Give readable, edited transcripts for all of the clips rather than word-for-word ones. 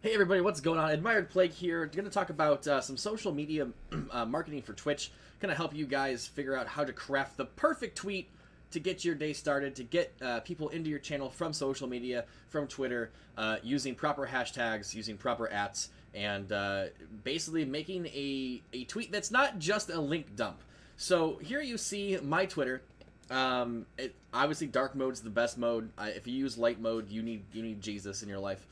Hey everybody, what's going on? Admired Plague here. Going to talk about some social media marketing for Twitch. Going to help you guys figure out how to craft the perfect tweet to get your day started, to get people into your channel from social media, from Twitter, using proper hashtags, using proper ats, and basically making a tweet that's not just a link dump. So here you see my Twitter. Obviously dark mode's the best mode. If you use light mode, you need Jesus in your life.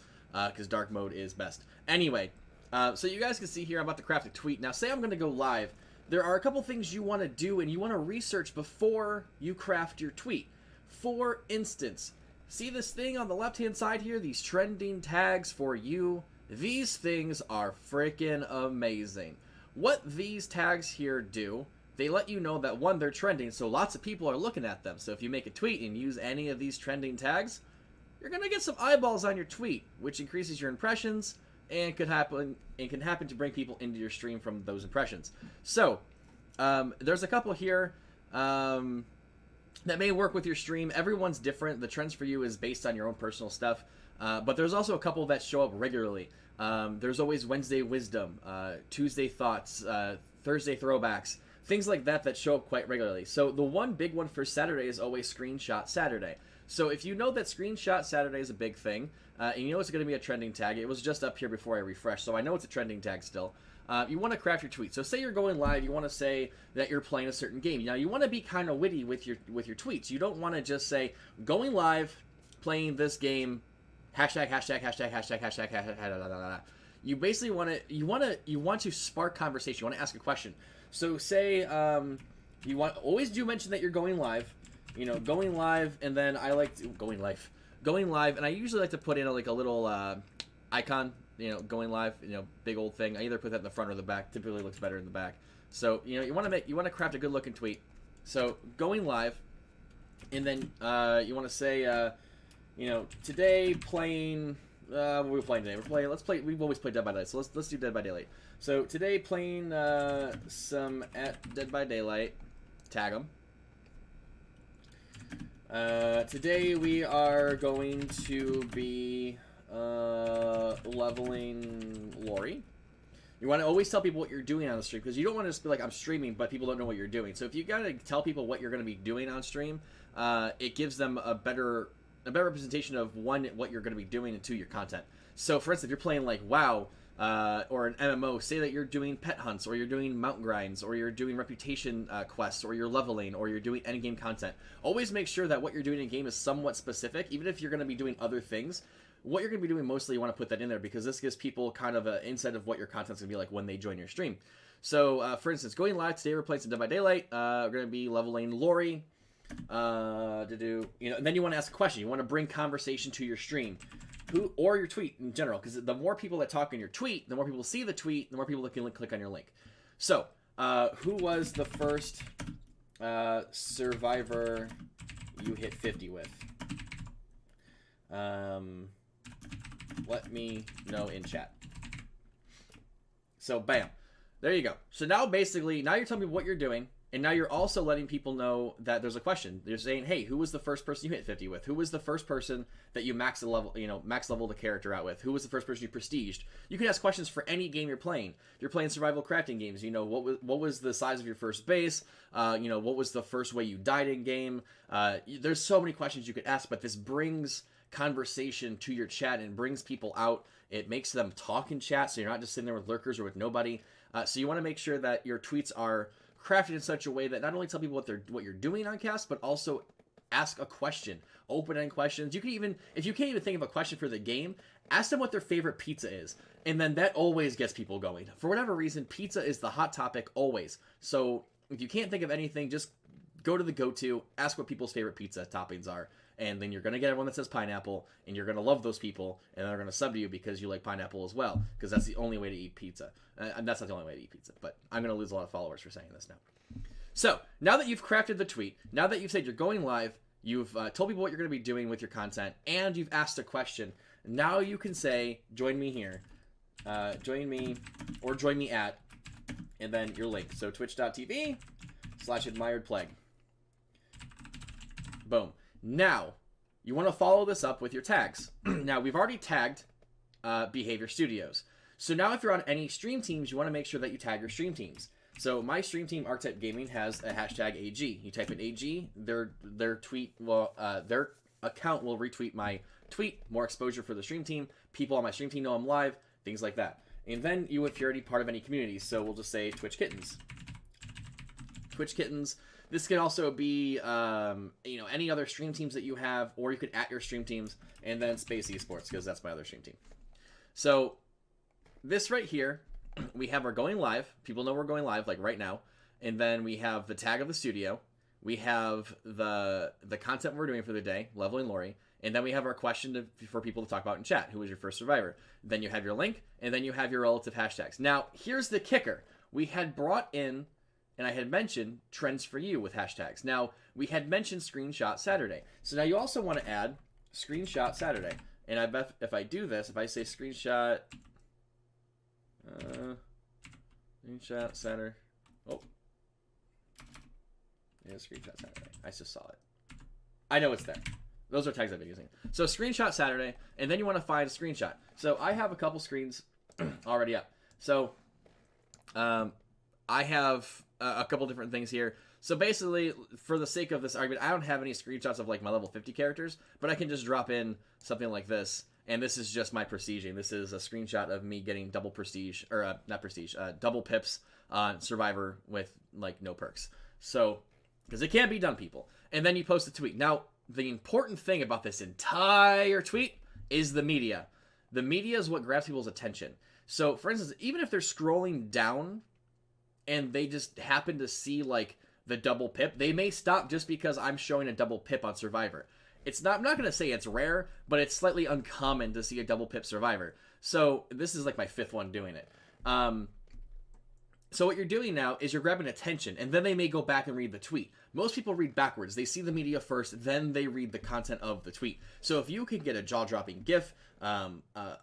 Because dark mode is best. Anyway, so you guys can see here I'm about to craft a tweet. Now, say I'm going to go live. There are a couple things you want to do and you want to research before you craft your tweet. For instance, see this thing on the left-hand side here? These trending tags for you. These things are freaking amazing. What these tags here do, they let you know that, one, they're trending, so lots of people are looking at them. So if you make a tweet and use any of these trending tags, you're gonna get some eyeballs on your tweet, which increases your impressions and can happen to bring people into your stream from those impressions. So there's a couple here that may work with your stream. Everyone's different. The trends for you is based on your own personal stuff, but there's also a couple that show up regularly. There's always Wednesday Wisdom, Tuesday Thoughts, Thursday Throwbacks, things like that show up quite regularly. So the one big one for Saturday is always Screenshot Saturday. So if you know that Screenshot Saturday is a big thing, and you know it's going to be a trending tag, it was just up here before I refreshed, so I know it's a trending tag still. You want to craft your tweet. So say you're going live, you want to say that you're playing a certain game. Now you want to be kind of witty with your tweets. You don't want to just say going live, playing this game, hashtag. You basically want to spark conversation. You want to ask a question. So say always do mention that you're going live. You know, going live, and then I like to, going live, and I usually like to put in a little icon, you know, going live, you know, big old thing. I either put that in the front or the back. Typically looks better in the back. So, you know, you want to craft a good looking tweet. So, going live, and then you want to say, you know, today playing, what are we playing today? We've always played Dead by Daylight, so let's do Dead by Daylight. So, today playing some at Dead by Daylight, tag them. Today we are going to be leveling Lori. You want to always tell people what you're doing on the stream, because you don't want to just be like, I'm streaming, but people don't know what you're doing. So if you gotta tell people what you're going to be doing on stream, it gives them a better representation of, one, what you're going to be doing, and two, your content. So for instance, if you're playing like WoW, or an MMO, say that you're doing pet hunts, or you're doing mountain grinds, or you're doing reputation quests, or you're leveling, or you're doing endgame content. Always make sure that what you're doing in game is somewhat specific, even if you're going to be doing other things. What you're going to be doing mostly, you want to put that in there, because this gives people kind of an insight of what your content's going to be like when they join your stream. So, for instance, going live today, we're playing some Dead by Daylight. We're going to be leveling Lori. You know, and then you want to ask a question. You want to bring conversation to your stream. Or your tweet in general, because the more people that talk in your tweet, the more people see the tweet, the more people that can click on your link. So, who was the first survivor you hit 50 with? Let me know in chat. So, bam. There you go. So now basically, now you're telling people what you're doing, and now you're also letting people know that there's a question. You're saying, hey, who was the first person you hit 50 with? Who was the first person that you max level the character out with? Who was the first person you prestiged? You can ask questions for any game you're playing. If you're playing survival crafting games, you know, what was the size of your first base? You know, what was the first way you died in game? There's so many questions you could ask, but this brings conversation to your chat and brings people out. It makes them talk in chat, so you're not just sitting there with lurkers or with nobody. So you want to make sure that your tweets are crafted in such a way that not only tell people what you're doing on cast, but also ask a question, open-ended questions. You can even, if you can't even think of a question for the game, ask them what their favorite pizza is, and then that always gets people going. For whatever reason, pizza is the hot topic always. So if you can't think of anything, just go to the go-to, ask what people's favorite pizza toppings are, and then you're going to get everyone that says pineapple, and you're going to love those people, and they're going to sub to you because you like pineapple as well, because that's the only way to eat pizza. And that's not the only way to eat pizza, but I'm going to lose a lot of followers for saying this now. So, now that you've crafted the tweet, now that you've said you're going live, you've told people what you're going to be doing with your content, and you've asked a question, now you can say, join me here, join me, or join me at, and then your link. So, twitch.tv/admiredplague. Boom. Now, you want to follow this up with your tags. Now, we've already tagged Behavior Studios. So now if you're on any stream teams, you want to make sure that you tag your stream teams. So my stream team, Archetype Gaming, has a hashtag AG. You type in AG, their tweet will their account will retweet my tweet. More exposure for the stream team. People on my stream team know I'm live. Things like that. And then you, if you're already part of any community, so we'll just say Twitch Kittens. Twitch Kittens. This can also be, any other stream teams that you have, or you could @ your stream teams, and then Space Esports, because that's my other stream team. So this right here, we have our going live. People know we're going live, like right now. And then we have the tag of the studio. We have the content we're doing for the day, Leveling Lori. And then we have our question for people to talk about in chat. Who was your first survivor? Then you have your link, and then you have your relative hashtags. Now, here's the kicker. We had brought in, and I had mentioned, Trends for You with hashtags. Now, we had mentioned Screenshot Saturday. So now you also want to add Screenshot Saturday. And I bet if I do this, if I say Screenshot... Screenshot Saturday... Oh. Yeah, Screenshot Saturday. I just saw it. I know it's there. Those are tags I've been using. So Screenshot Saturday, and then you want to find a screenshot. So I have a couple screens already up. So I have a couple different things here. So basically, for the sake of this argument, I don't have any screenshots of like my level 50 characters, but I can just drop in something like this. And this is just my prestiging. This is a screenshot of me getting double prestige, or not prestige, double pips on Survivor with like no perks. So, because it can be done, people. And then you post a tweet. Now, the important thing about this entire tweet is the media. The media is what grabs people's attention. So, for instance, even if they're scrolling down and they just happen to see, like, the double pip, they may stop just because I'm showing a double pip on Survivor. It's not, I'm not going to say it's rare, but it's slightly uncommon to see a double pip Survivor. So, this is like my 5th one doing it. So what you're doing now is you're grabbing attention, and then they may go back and read the tweet. Most people read backwards. They see the media first, then they read the content of the tweet. So if you can get a jaw-dropping GIF, a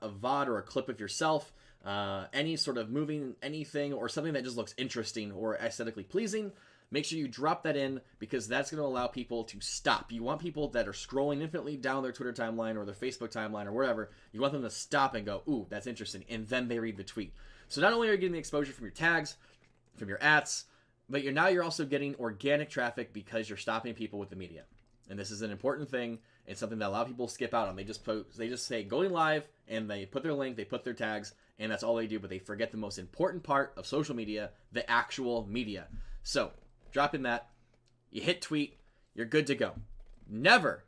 VOD or a clip of yourself, any sort of moving anything, or something that just looks interesting or aesthetically pleasing, make sure you drop that in, because that's going to allow people to stop. You want people that are scrolling infinitely down their Twitter timeline or their Facebook timeline or wherever, you want them to stop and go, ooh, that's interesting, and then they read the tweet. So not only are you getting the exposure from your tags, from your ats, but you're also getting organic traffic because you're stopping people with the media. And this is an important thing. It's something that a lot of people skip out on. They just say going live, and they put their link, they put their tags, and that's all they do, but they forget the most important part of social media, the actual media. So drop in that, you hit tweet, you're good to go. Never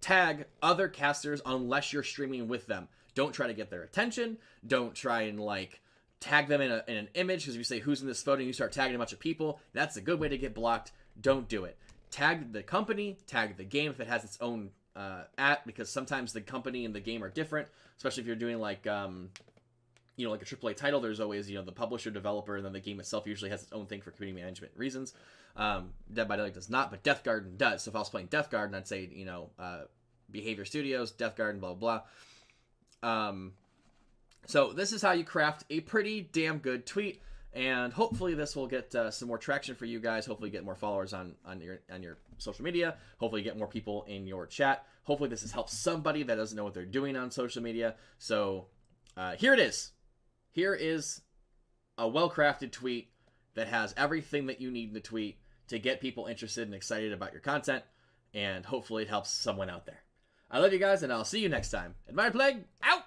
tag other casters unless you're streaming with them. Don't try to get their attention. Don't try and like tag them in an image, because if you say who's in this photo and you start tagging a bunch of people, that's a good way to get blocked. Don't do it. Tag the company, tag the game if it has its own because sometimes the company and the game are different, especially if you're doing like like a AAA title. There's always the publisher, developer, and then the game itself usually has its own thing for community management reasons. Dead by Daylight does not, but Death Garden does. So if I was playing Death Garden, I'd say Behavior Studios, Death Garden, blah blah blah. So this is how you craft a pretty damn good tweet, and hopefully this will get some more traction for you guys. Hopefully get more followers on your social media. Hopefully get more people in your chat. Hopefully this has helped somebody that doesn't know what they're doing on social media. So here it is. Here is a well-crafted tweet that has everything that you need in the tweet to get people interested and excited about your content, and hopefully it helps someone out there. I love you guys, and I'll see you next time. Admired Plague, out!